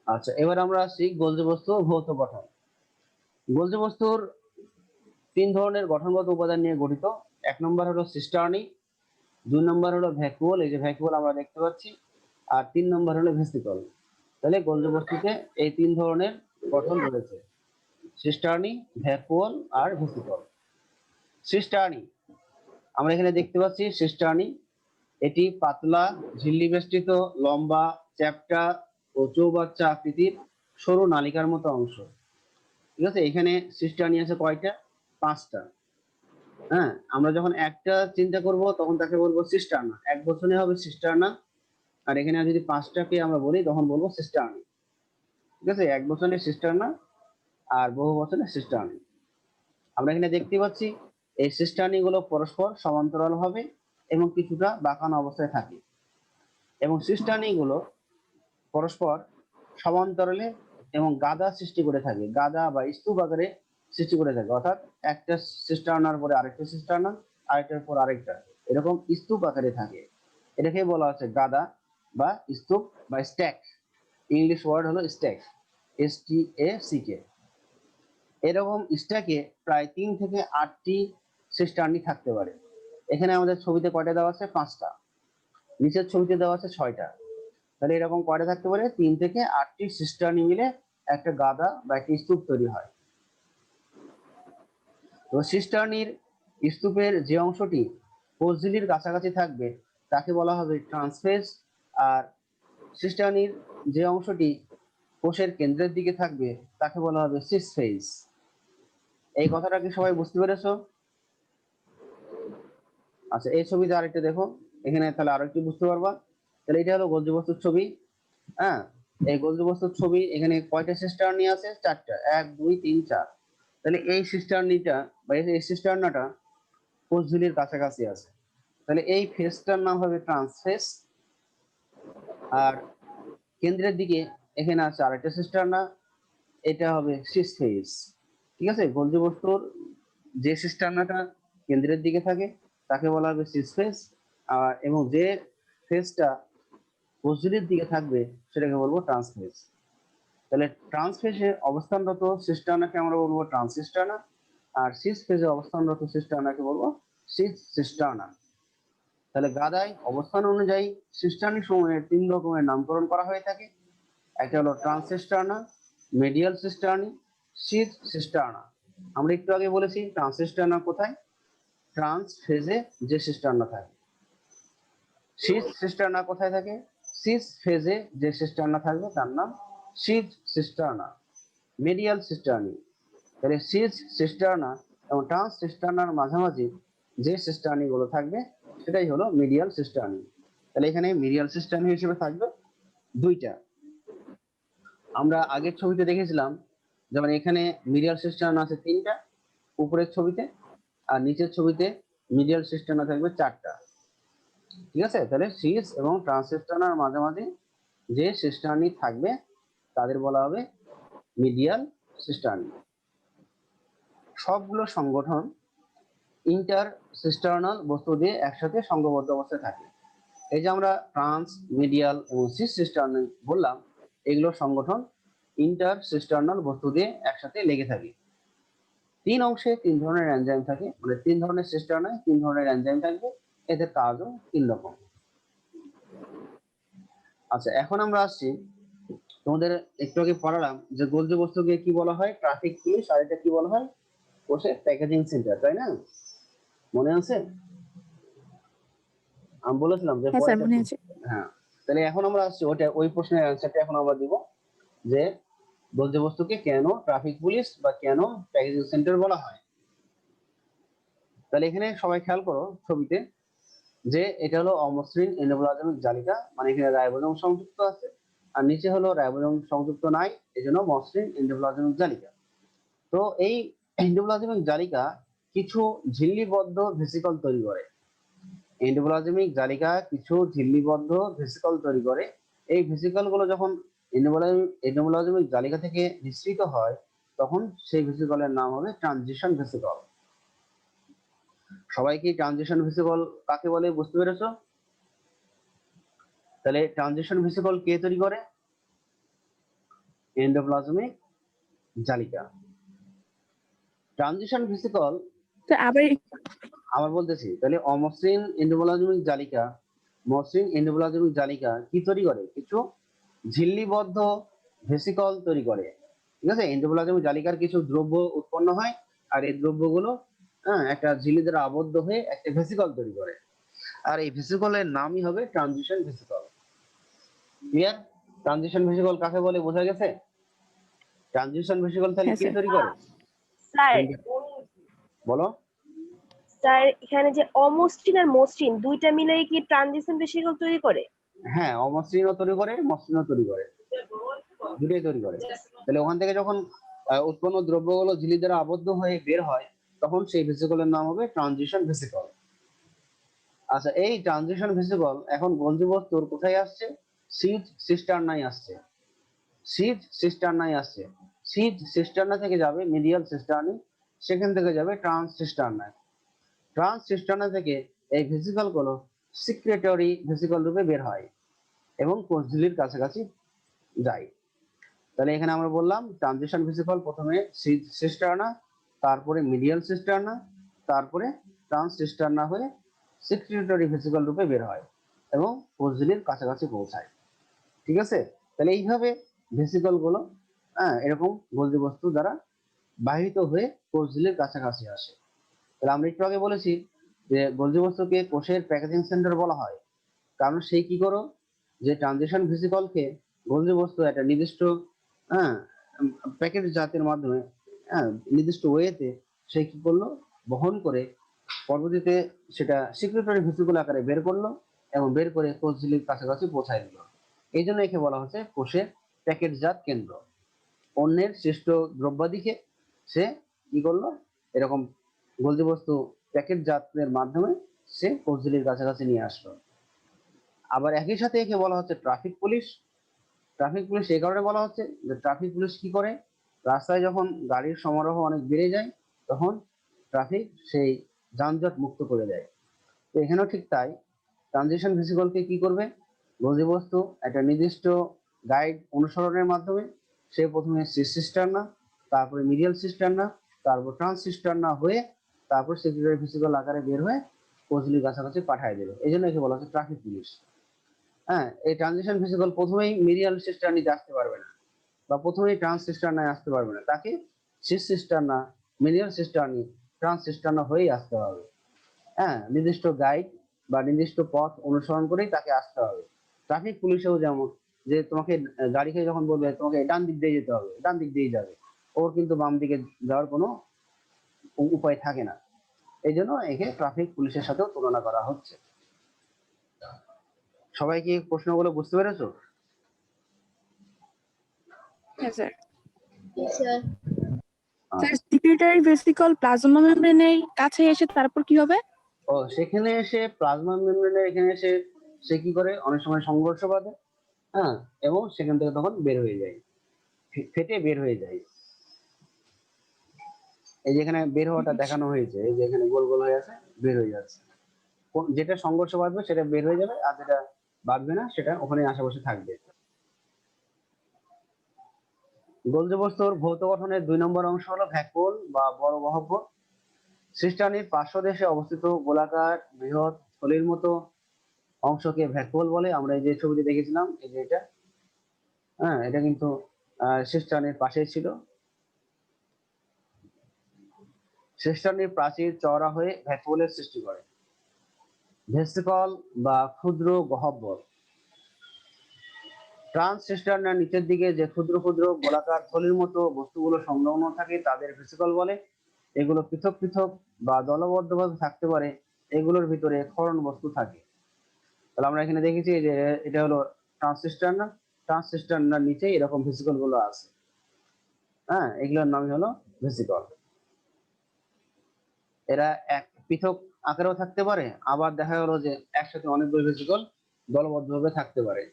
আচ্ছা, এবার আমরা আসছি গোলজি বস্তু ভৌত গঠন। গোলজি বস্তুর 3 ধরনের গঠনগত উপাদান নিয়ে গঠিত। 1 নম্বর হলো সিস্টার্নি, 2 নম্বর হলো ভ্যাকুওল, এই যে ভ্যাকুওল আমরা দেখতে পাচ্ছি, আর 3 নম্বর হলো ভেসিকল। তাহলে গোলজি বস্তুতে এই 3 ধরনের গঠন রয়েছে: সিস্টার্নি, ভ্যাকুওল আর ভেসিকল। সিস্টার্নি আমরা এখানে দেখতে পাচ্ছি, সিস্টার্নি এটি পাতলা, ঝিল্লি বেষ্টিত, লম্বা, চ্যাপ্টা ও চৌবাচ্চা আকৃতির সরু নালিকার মতো অংশ। ঠিক আছে, এখানে সিস্টার্নি আছে কয়টা? 5টা। হ্যাঁ, আমরা যখন একটা চিন্তা করব তখন তাকে বলবো সিস্টার্না, এক বচনে হবে সিস্টার্না। আর এখানে যদি 5টাকে আমরা বলি তখন বলবো সিস্টার্নি। ঠিক আছে, এক বচনে সিস্টার্না আর বহু বচনে সিস্টার্নি। আমরা এখানে দেখতে পাচ্ছি এই সিস্টার্নি গুলো পরস্পর সমান্তরাল হবে এবং কিছুটা বাঁকানো অবস্থায় থাকে, এবং সিস্টার্নি গুলো পরস্পর সমান্তরালে এবং গাদা সৃষ্টি করে থাকে, গাদা বা স্তূপ আকারে সৃষ্টি করে থাকে, অর্থাৎ একটা সিস্টার্নার পরে আরেকটা সিস্টার্না, আরেকটার পর আরেকটা, এরকম স্তূপ আকারে থাকে। এটাকে বলা হচ্ছে গাদা বা স্তূপ বা স্ট্যাক। ইংলিশ ওয়ার্ড হলো স্ট্যাক, STACK। এরকম স্ট্যাকে প্রায় 3 থেকে 8টি সিস্টার্নি থাকতে পারে। এখানে আমাদের ছবিতে কয়টা দেওয়া আছে? 5টা। নিচের ছবিতে দেওয়া আছে 6টা। তাহলে এরকম কয়টা থাকতে পারে? 3 থেকে 8টি সিস্টার্নি মিলে একটা গাদা বা একটা স্তূপ তৈরি হয়। তো সিস্টার্নির স্তূপের যে অংশটি কোষঝিল্লির কাছাকাছি থাকবে তাকে বলা হবে ট্রান্সফেজ, আর সিস্টার্নির যে অংশটি কোষের কেন্দ্রের দিকে থাকবে তাকে বলা হবে সিস ফেজ। এই কথাটা কি সবাই বুঝতে পেরেছো? আচ্ছা, এই ছবিতে আরেকটা দেখো, এখানে তাহলে আরেকটু বুঝতে পারবা। তাহলে এটা হলো গোলজি বস্তুর ছবি। হ্যাঁ, এই গোলজি বস্তুর ছবি। এখানে কয়টা সিস্টার্নি আছে? 4টা। 1 2 3 4। তাহলে এই সিস্টার্নিটা বা এই সিস্টার্নাটা কোষঝিল্লির কাছাকাছি আছে। তাহলে এই ফেজটার নাম হবে ট্রান্সফেজ। আর কেন্দ্রের দিকে এখানে আছে আরেকটা সিস্টার্না, এটা হবে সিস ফেজ। ঠিক আছে, গোলজি বস্তুর যে সিস্টার্নাটা কেন্দ্রের দিকে থাকে তাকে বলা হবে সিস ফেজ, এবং যে ফেজটা কোষঝিল্লির দিকে থাকবে সেটাকে বলবো ট্রান্সফেজ। তাহলে ট্রান্সফেজে অবস্থানরত সিস্টার্নাকে আমরা বলবো ট্রান্সসিস্টার্না, আর সিস ফেজে অবস্থানরত সিস্টার্নাকে বলবো সিস সিস্টার্না। তাহলে গাদায় অবস্থান অনুযায়ী সিস্টার্নি সমূহের 3 রকমের নামকরণ করা হয়ে থাকে। একটা হলো ট্রান্সসিস্টার্না, মিডিয়াল সিস্টার্নি, সিস সিস্টার্না। আমরা একটু আগে বলেছি ট্রান্সসিস্টার্না কোথায়? ট্রান্স ফেজে যে সিস্টার্না থাকে। সিস সিস্টার্না কোথায় থাকে? সিস ফেজে যে সিস্টার্না থাকবে তার নাম সিস সিস্টার্না। মিডিয়াল সিস্টার্নি, তাহলে সিস সিস্টার্না এবং ট্রান্স সিস্টার্নার মাঝামাঝি যে সিস্টার্নি গুলো থাকবে সেটাই হলো মিডিয়াল সিস্টার্নি। তাহলে এখানে মিডিয়াল সিস্টার্নি হিসেবে থাকবে 2টা। আমরা আগের ছবিতে দেখেছিলাম, যেমন এখানে মিডিয়াল সিস্টার্না আছে 3টা উপরের ছবিতে, আর নিচের ছবিতে মিডিয়াল সিস্টার্না থাকবে 4টা। ঠিক আছে, তাহলে সিস এবং ট্রান্সসিস্টার্নার মাঝামাঝি যে সিস্টার্নি থাকবে তাদের বলা হবে মিডিয়াল সিস্টার্নি। সবগুলো সংগঠন ইন্টার সিস্টার্নাল বস্তু দিয়ে একসাথে সংঘবদ্ধ অবস্থায় থাকে। এই যে আমরা ট্রান্স, মিডিয়াল এবং সিস সিস্টার্নাল বললাম, এগুলো সংগঠন ইন্টার সিস্টার্নাল বস্তু দিয়ে একসাথে লেগে থাকে। 3 অংশে 3 ধরনের এনজাইম থাকে, মানে 3 ধরনের সিস্টার্নায় 3 ধরনের এনজাইম থাকবে, এদের কাজও 3 রকম। আচ্ছা, এখন আমরা আসছি, তোমাদের একটু আগে পড়ালাম যে গোলজি বস্তুকে কি বলা হয়? Traffic police. আর এটা কি বলা হয়? কোষের প্যাকেজিং সেন্টার, তাই না? মনে আছে? আমি বলেছিলাম যে হ্যাঁ স্যার, মনে আছে। হ্যাঁ, তাহলে এখন আমরা আসছি ওই প্রশ্নের অ্যান্সারটা এখন আমরা দিব যে বর্জ্য বস্তুকে কেন ট্রাফিক পুলিশ বা কেন প্যাকেজিং সেন্টার বলা হয়। তাহলে এখানে সবাই খেয়াল করো ছবিতে যে এটা হলো অমসৃণ এন্ডোপ্লাজমিক জালিকা, মানে এখানে রাইবোজোম সংযুক্ত আছে, আর নিচে হলো রাইবোজোম সংযুক্ত নাই, এজন্য মসৃণ এন্ডোপ্লাজমিক জালিকা। তো এই এন্ডোপ্লাজমিক জালিকা কিছু ঝিল্লিবদ্ধ ভেসিকল তৈরি করে। এন্ডোপ্লাজমিক জালিকা কিছু ঝিল্লিবদ্ধ ভেসিকল তৈরি করে। এই ভেসিকল গুলো যখন এন্ডোপ্লাজমিক জালিকা থেকে নিঃসৃত হয় তখন সেই ভেসিকলের নাম হবে ট্রানজিশন ভেসিকল। সবাই কি ট্রানজিশন ভেসিকল কাকে বলে বুঝতে পেরেছো? তাহলে ট্রানজিশন ভেসিকল কে তৈরি করে? এন্ডোপ্লাজমিক জালিকা। ট্রানজিশন ভেসিকল তো আবার আবার বলতেছি, তাহলে অমসৃণ এন্ডোপ্লাজমিক জালিকা, মসৃণ এন্ডোপ্লাজমিক জালিকা কি তৈরি করে? কিছু ঝিল্লিবদ্ধ ভেসিকল তৈরি করে। ঠিক আছে, এন্ডোপ্লাজমিক জালিকার কিছু দ্রব্য উৎপন্ন হয়, আর এই দ্রব্যগুলো একটা ঝিল্লি দ্বারা আবদ্ধ হয়ে একটা ভেসিকল তৈরি করে, আর এই ভেসিকলের নামই হবে transition vesicle. Clear? Transition vesicle কাকে বলে বোঝা গেছে? ট্রানজিশন ভেসিকল তাহলে হ্যাঁ কে স্যার। তৈরি করে? স্যার বলো। স্যার এখানে যে অমসৃণ আর মসৃণ দুইটা মিলে কি ট্রানজিশন ভেসিকল তৈরি করে? হ্যাঁ, অমসৃণও তৈরি করে, মসৃণও তৈরি করে, দুটোই তৈরি করে। তাহলে ওখান থেকে যখন উৎপন্ন দ্রব্যগুলো ঝিল্লি দ্বারা আবদ্ধ হয়ে বের হয় তখন সেই ভেসিকলের নাম হবে ট্রানজিশন ভেসিকল। আচ্ছা, এই ট্রানজিশন ভেসিকল এখন গোলজি বস্তুর কোথায় আসছে? সিজ সিস্টার্নায় আসছে। সিজ সিস্টার্নায় আসছে। সিজ সিস্টার্না থেকে যাবে মিডিয়াল সিস্টার্নি, সেখান থেকে যাবে ট্রান্স সিস্টার্নায়। ট্রান্স সিস্টার্না থেকে এই ভেসিকল গুলো সিক্রেটরি ভেসিকল রূপে বের হয় এবং কোষঝিল্লির কাছাকাছি যায়। তাহলে এখানে আমরা বললাম ট্রানজিশন ভেসিকল প্রথমে সিস্টার্না, তারপরে মিডিয়াল সিস্টার্না, তারপরে ট্রান্স সিস্টার্না হয়ে সেক্রেটরি ভেসিকল রূপে বের হয় এবং কোষঝিল্লির কাছাকাছি পৌঁছায়। ঠিক আছে, তাহলে এইভাবে ভেসিকল গুলো এরকম গোলজি বস্তু দ্বারা বাহিত হয়ে কোষঝিল্লির কাছাকাছি আসে। তাহলে আমরা একটু আগে বলেছি যে গোলজি বস্তুকে কোষের প্যাকেজিং সেন্টার বলা হয়, কারণ সেই কি করো যে ট্রানজিশন ভেসিকলকে গোলজি বস্তু একটা নির্দিষ্ট হ্যাঁ প্যাকেট জাতের মাধ্যমে নির্দিষ্ট ওয়েতে সে কি করলো বহন করে পরবর্তীতে সেটা সিক্রেটরি ভেসিকল আকারে বের করলো এবং বের করে কোষঝিল্লির কাছাকাছি পৌঁছায় দিল। এই জন্য একে বলা হচ্ছে কোষের প্যাকেটজাত কেন্দ্র। অন্যের সৃষ্ট দ্রব্যাদিকে সে কি করলো এরকম গোলজি বস্তু প্যাকেটজাতের মাধ্যমে সে কোষঝিল্লির কাছাকাছি নিয়ে আসলো। আবার একই সাথে একে বলা হচ্ছে ট্রাফিক পুলিশ। ট্রাফিক পুলিশ এই কারণে বলা হচ্ছে যে ট্রাফিক পুলিশ কি করে, রাস্তায় যখন গাড়ির সমারোহ অনেক বেড়ে যায় তখন ট্রাফিক সেই যানজট মুক্ত করে দেয়। তো এখানেও ঠিক তাই, ট্রানজিশন ভেসিকলকে কি করবে, গোলজি বস্তু একটা নির্দিষ্ট গাইড অনুসরণের মাধ্যমে সে প্রথমে সিস্টার্না, তারপরে মিডিয়াল সিস্টার্না, তারপর ট্রান্স সিস্টার্না হয়ে তারপর সেক্রেটারি ভেসিকল আকারে বের হয়ে কোষঝিল্লির কাছাকাছি পাঠিয়ে দিল। এই জন্য একে বলা হচ্ছে ট্রাফিক পুলিশ। এই ট্রানজিশন ভেসিকল প্রথমেই মিডিয়াল সিস্টার্নিতে আসতে পারবে না বা প্রথমেই ট্রান্স সিস্টার্নায় আসতে পারবে না, তাকে সিস্টার্না, মিডিয়াল সিস্টার্নি, ট্রান্স সিস্টার্না হয়েই আসতে হবে। নির্দিষ্ট গাইড বা নির্দিষ্ট পথ অনুসরণ করেই তাকে আসতে হবে। ট্রাফিক পুলিশেও যেমন যে তোমাকে গাড়িকে যখন বলবে তোমাকে ডান দিক দিয়ে যেতে হবে, ডান দিক দিয়ে যাবে, ওর কিন্তু বাম দিকে যাওয়ার কোনো উপায় থাকে না। এই জন্য একে ট্রাফিক পুলিশের সাথেও তুলনা করা হচ্ছে। সবাই কি প্রশ্নগুলো বুঝতে পেরেছো? হ্যাঁ sir. Sir sir secretary vesicle plasma মেমব্রেনের কাছে এসে তারপর কি হবে? ও সেখানে এসে প্লাজমা মেমব্রেনের এখানে এসে সে কি করে অনেক সময় সংঘর্ষ বাঁধে, এবং সেখান থেকে তখন বের হয়ে যায়, ফেটে বের হয়ে যায়। এই যেখানে বের হওয়াটা দেখানো হয়েছে, এই যে এখানে গোল গোল হয়ে আছে, বের হয়ে যাচ্ছে। যেটা সংঘর্ষ বাঁধবে সেটা বের হয়ে যাবে, আর যেটা বাঁধবে না সেটা ওখানে আশেপাশে থাকবে। গোলজি বস্তুর ভৌত গঠনের 2 নম্বর অংশ হলো ভ্যাকুওল বা বড় গহ্বর। সিস্টার্নির পার্শ্বদেশে অবস্থিত গোলাকার বৃহৎ থলির মতো অংশকে ভ্যাকুওল বলে। আমরা এই যে ছবিটি দেখেছিলাম, এই যে এটা এটা কিন্তু সিস্টার্নির পাশেই ছিল। সিস্টার্নির প্রাচীর চওড়া হয়ে ভ্যাকুওলের সৃষ্টি করে। ভেসিকল বা ক্ষুদ্র গহ্বর। ট্রান্স সিস্টার্নার নিচের দিকে যে ক্ষুদ্র ক্ষুদ্র গোলাকার থলির মতো বস্তুগুলো সংলগ্ন থাকে তাদের ভেসিকল বলে। এগুলো পৃথক পৃথক বা দলবদ্ধভাবে থাকতে পারে, এগুলোর ভিতরে ক্ষরণ বস্তু থাকে। তাহলে আমরা এখানে দেখেছি যে এটা হলো ট্রান্সিস্টার্নার। ট্রান্সিস্টার্নার নিচে এরকম ভেসিকল গুলো আছে। এগুলোর নামই হলো ভেসিকল। এরা এক পৃথক আকারেও থাকতে পারে, আবার দেখা গেল যে একসাথে অনেকগুলো ভেসিকল দলবদ্ধভাবে থাকতে পারে।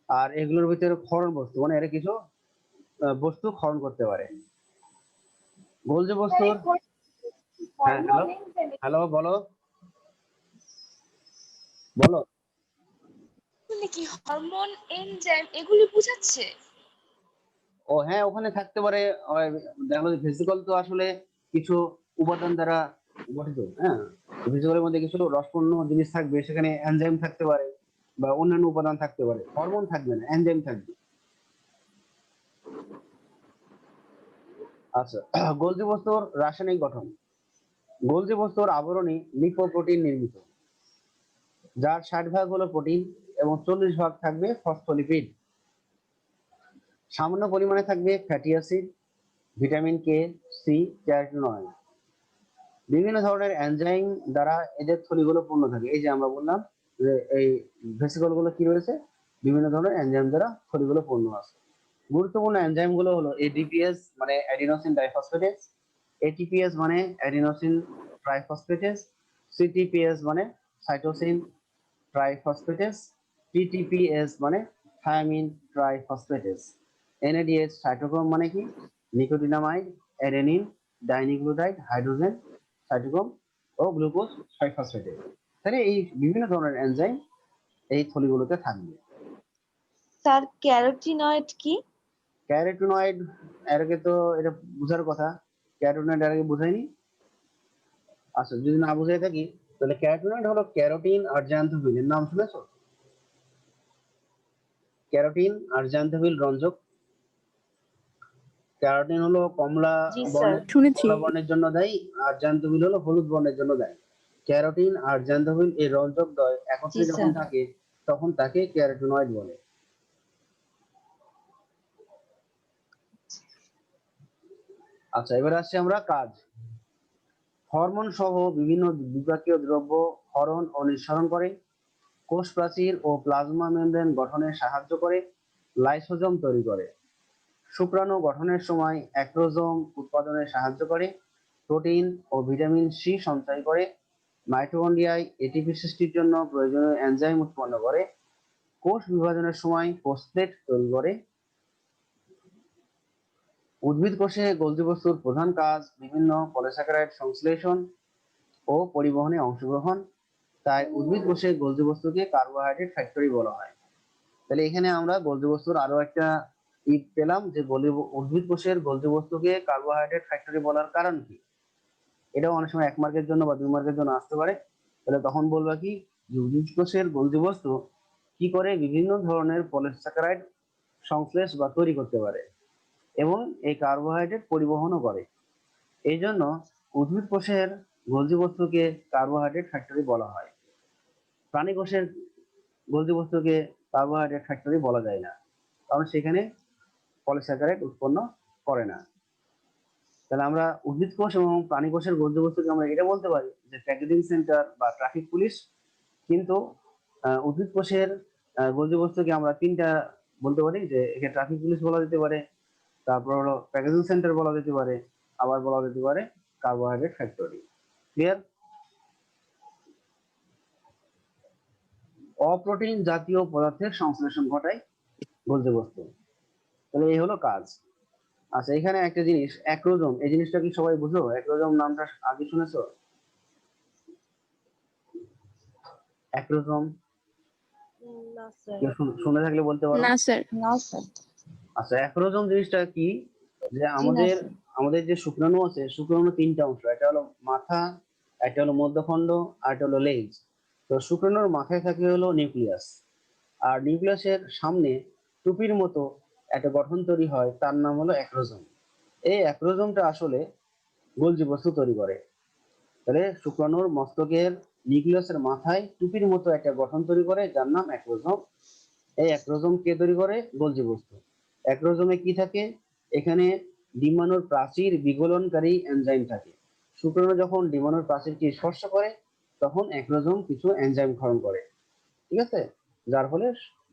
আর এগুলোর ভিতরে ক্ষরণ বস্তু মানে এরা কিছু বস্তু ক্ষরণ করতে পারে। গোলজি বস্তুর হ্যালো হ্যালো বলো বলো। কি হরমোন, এনজাইম এগুলি বোঝাচ্ছে? ও হ্যাঁ, ওখানে থাকতে পারে। দেখা গেলো ভেসিকল তো আসলে কিছু উপাদান দ্বারা গঠিত। ভেসিকলের মধ্যে কিছু রসপূর্ণ জিনিস থাকবে, সেখানে এনজাইম থাকতে পারে বা অন্যান্য উপাদান থাকতে পারে। হরমোন থাকবে না, এনজাইম থাকবে। আচ্ছা, গোলজি বস্তুর রাসায়নিক গঠন। গোলজি বস্তুর আবরণী লিপোপ্রোটিন নির্মিত, যার 60 ভাগ হলো প্রোটিন এবং 40 ভাগ থাকবে ফসফোলিপিড। সামান্য পরিমাণে থাকবে fatty acid, vitamin K, C, carotenoid. বিভিন্ন ধরনের এনজাইম দ্বারা এদের থলিগুলো পূর্ণ থাকে। এই যে আমরা বললাম যে এই ভেসিকল গুলো কি রয়েছে, বিভিন্ন ধরনের এনজাইম দ্বারা থলিগুলো পূর্ণ আছে। গুরুত্বপূর্ণ এনজাইম গুলো হলো এডিপিএস মানে অ্যাডিনোসিন ডাইফসফেটেজ, এটিপিএস মানে অ্যাডিনোসিন ট্রাইফসফেটেজ, সিটিপিএস মানে সাইটোসিন ট্রাইফসফেটেজ, টিটিপিএস মানে থায়ামিন ট্রাইফসফেটেজ, এনএডিএইচ সাইটোক্রোম মানে কি nicotinamide, adenine, dinucleotide, hydrogen, cytochrome ও গ্লুকোজ 6-ফসফেটেজ। তাহলে এই বিভিন্ন ধরনের এনজাইম এই থলিগুলোতে থাকবে। স্যার ক্যারোটিনয়েড কি? ক্যারোটিনয়েড এর আগে তো এটা বোঝার কথা, ক্যারোটিনয়েড এর আগে বোঝাইনি। আচ্ছা, যদি না বুঝাই থাকি তাহলে ক্যারোটিনয়েড হলো ক্যারোটিন আর জ্যান্থোফিল, এর নাম শুনেছো? ক্যারোটিন আর জ্যান্থোফিল রঞ্জক। ক্যারোটিন হলো কমলা জি স্যার। বর্ণের শুনেছি। কমলা বর্ণের জন্য দায়ী, আর জ্যান্থোফিল হলো হলুদ বর্ণের জন্য দায়ী। ক্যারোটিন আর জ্যান্থোফিল এই রঞ্জক দ্বয় একত্রে জি যখন স্যার। থাকে তখন তাকে ক্যারোটিনয়েড বলে। আচ্ছা, এবার আসছি আমরা কাজ। হরমোন সহ বিভিন্ন বিপাকীয় দ্রব্য ক্ষরণ ও নিঃসরণ করে, কোষ প্রাচীর ও প্লাজমা মেমব্রেন গঠনে সাহায্য করে, লাইসোজোম তৈরি করে, শুক্রাণু গঠনের সময় অ্যাক্রোজোম উৎপাদনে সাহায্য করে, প্রোটিন ও ভিটামিন সি সঞ্চয় করে, মাইটোকন্ড্রিয়ায় এটিপি সৃষ্টির জন্য প্রয়োজনীয় এনজাইম উৎপন্ন করে, কোষ বিভাজনের সময় ফসফেট তৈরি করে। উদ্ভিদ কোষে গোলজি বস্তুর প্রধান কাজ বিভিন্ন পলিস্যাকারাইড সংশ্লেষণ ও পরিবহনে অংশগ্রহণ, তাই উদ্ভিদ কোষে গোলজি বস্তুকে কার্বোহাইড্রেট ফ্যাক্টরি বলা হয়। তাহলে এখানে আমরা গোলজি বস্তুর আরো একটা পেলাম যে উদ্ভিদ কোষের গোলজি বস্তুকে কার্বোহাইড্রেট ফ্যাক্টরি বলার কারণ কি। এটাও অনেক সময় 1 মার্কের জন্য বা 2 মার্কের জন্য আসতে পারে। তাহলে তখন বলবা কি যে উদ্ভিদ কোষের গোলজি বস্তু কি করে বিভিন্ন ধরনের পলিস্যাকারাইড সংশ্লেষ বা তৈরি করতে পারে এবং এই কার্বোহাইড্রেট পরিবহনও করে। এই জন্য উদ্ভিদ কোষের গোলজি বস্তুকে কার্বোহাইড্রেট ফ্যাক্টরি বলা হয়। প্রাণী কোষের গোলজি বস্তুকে কার্বোহাইড্রেট ফ্যাক্টরি বলা যায় না, কারণ সেখানে পলিস্যাকারাইড উৎপন্ন করে না। তাহলে আমরা উদ্ভিদ কোষ এবং প্রাণী কোষের গোলজি বস্তুকে আমরা এটা বলতে পারি যে প্যাকেজিং সেন্টার বা ট্রাফিক পুলিশ। কিন্তু উদ্ভিদ কোষের গোলজি বস্তুকে আমরা 3টা বলতে পারি, যে একে ট্রাফিক পুলিশ বলা যেতে পারে, তারপর হলো প্যাকেজিং সেন্টার বলা যেতে পারে, আবার বলা যেতে পারে কার্বোহাইড্রেট ফ্যাক্টরি। ক্লিয়ার? অপ্রোটিন জাতীয় পদার্থের সংশ্লেষণ ঘটায় গোলজি বস্তু। তাহলে এই হলো কাজ। আচ্ছা, এখানে একটা জিনিস অ্যাক্রোজোম, এই জিনিসটা কি সবাই বুঝো? অ্যাক্রোজোম নামটা আগে শুনেছো? অ্যাক্রোজোম না স্যার। কেউ শুনে থাকলে বলতে পারো। না স্যার। না স্যার। আচ্ছা, অ্যাক্রোজোম জিনিসটা কি? যে জি না আমাদের স্যার। আমাদের যে শুক্রাণু আছে, শুক্রাণু 3টা অংশ, একটা হলো মাথা, একটা হলো মধ্যখণ্ড, আর একটা হলো লেজ। তো শুক্রাণুর মাথায় থাকে হলো নিউক্লিয়াস, আর নিউক্লিয়াসের সামনে টুপির মতো একটা গঠন তৈরি হয়, তার নাম হলো অ্যাক্রোজোম। এই অ্যাক্রোজোমটা আসলে গোলজি বস্তু তৈরি করে। তাহলে শুক্রাণুর মস্তকের নিউক্লিয়াসের মাথায় টুপির মতো একটা গঠন তৈরি করে, যার নাম অ্যাক্রোজোম। এই অ্যাক্রোজোম কে তৈরি করে? গোলজি বস্তু। অ্যাক্রোজোমে কি থাকে? এখানে ডিম্বাণুর প্রাচীর বিগলনকারী এনজাইম থাকে। শুক্রাণু যখন ডিম্বাণুর প্রাচীরকে স্পর্শ করে তখন অ্যাক্রোজোম কিছু এনজাইম ক্ষরণ করে, ঠিক আছে, যার ফলে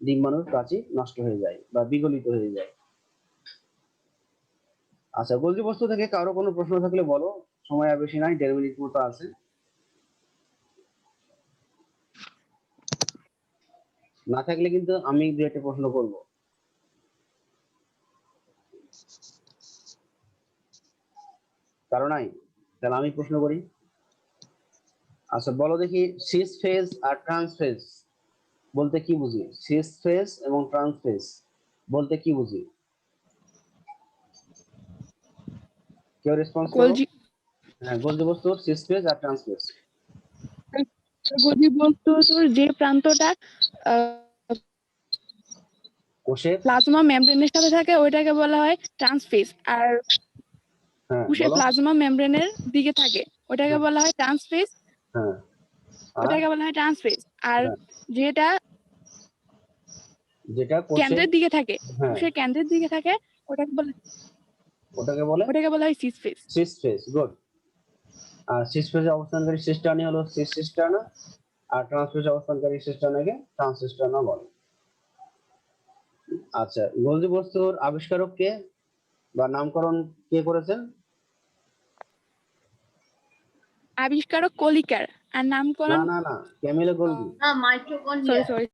ডিম্বাণুর প্রাচীর নষ্ট হয়ে যায় বা বিগলিত হয়ে যায়। আচ্ছা, গোলজি বস্তু থেকে কারো কোনো প্রশ্ন থাকলে বলো, সময় আর বেশি নাই, 1.5 মিনিট মতো আছে। না থাকলে কিন্তু আমি 2-1টা প্রশ্ন করব। কারো নাই? তাহলে আমি প্রশ্ন করি। আচ্ছা, বলো দেখি সিস ফেজ আর ট্রান্স ফেজ বলতে কি বুঝি? সিস ফেজ এবং ট্রান্স ফেজ বলতে কি বুঝি? কেউ রেসপন্স করো। গোলজি হ্যাঁ, গোলজি বস্তুর সিস ফেজ আর ট্রান্স ফেজ। গোলজি বস্তুর যে প্রান্তটা কোষের, প্লাজমা মেমব্রেনের সাথে থাকে ওইটাকে বলা হয় ট্রান্সফেজ, আর হ্যাঁ কোষের বলো, প্লাজমা মেমব্রেনের দিকে থাকে ওটাকে হ্যাঁ বলা হয় ট্রান্সফেজ। হ্যাঁ, আর ওটাকে বলা হয় ট্রান্সফেজ। আর হ্যাঁ, যেটা যেটা কোষের, কেন্দ্রের দিকে থাকে, হ্যাঁ কোষের কেন্দ্রের দিকে থাকে ওটাকে বলে ওটাকে বলে হয় cis phase. Cis phase. Good. আর সিস ফেজে অবস্থানকারী সিস্টার্নি হলো সিস সিস্টার্না, আর ট্রান্স ফেজে অবস্থানকারী সিস্টার্নাকে ট্রান্স সিস্টার্না বলে। আচ্ছা, গোলজি বস্তুর আবিষ্কারক কে বা নামকরণ কে করেছেন? আবিষ্কারক কলিকার, আর না নামকরণ না না, ক্যামিলো গোলজি। সরি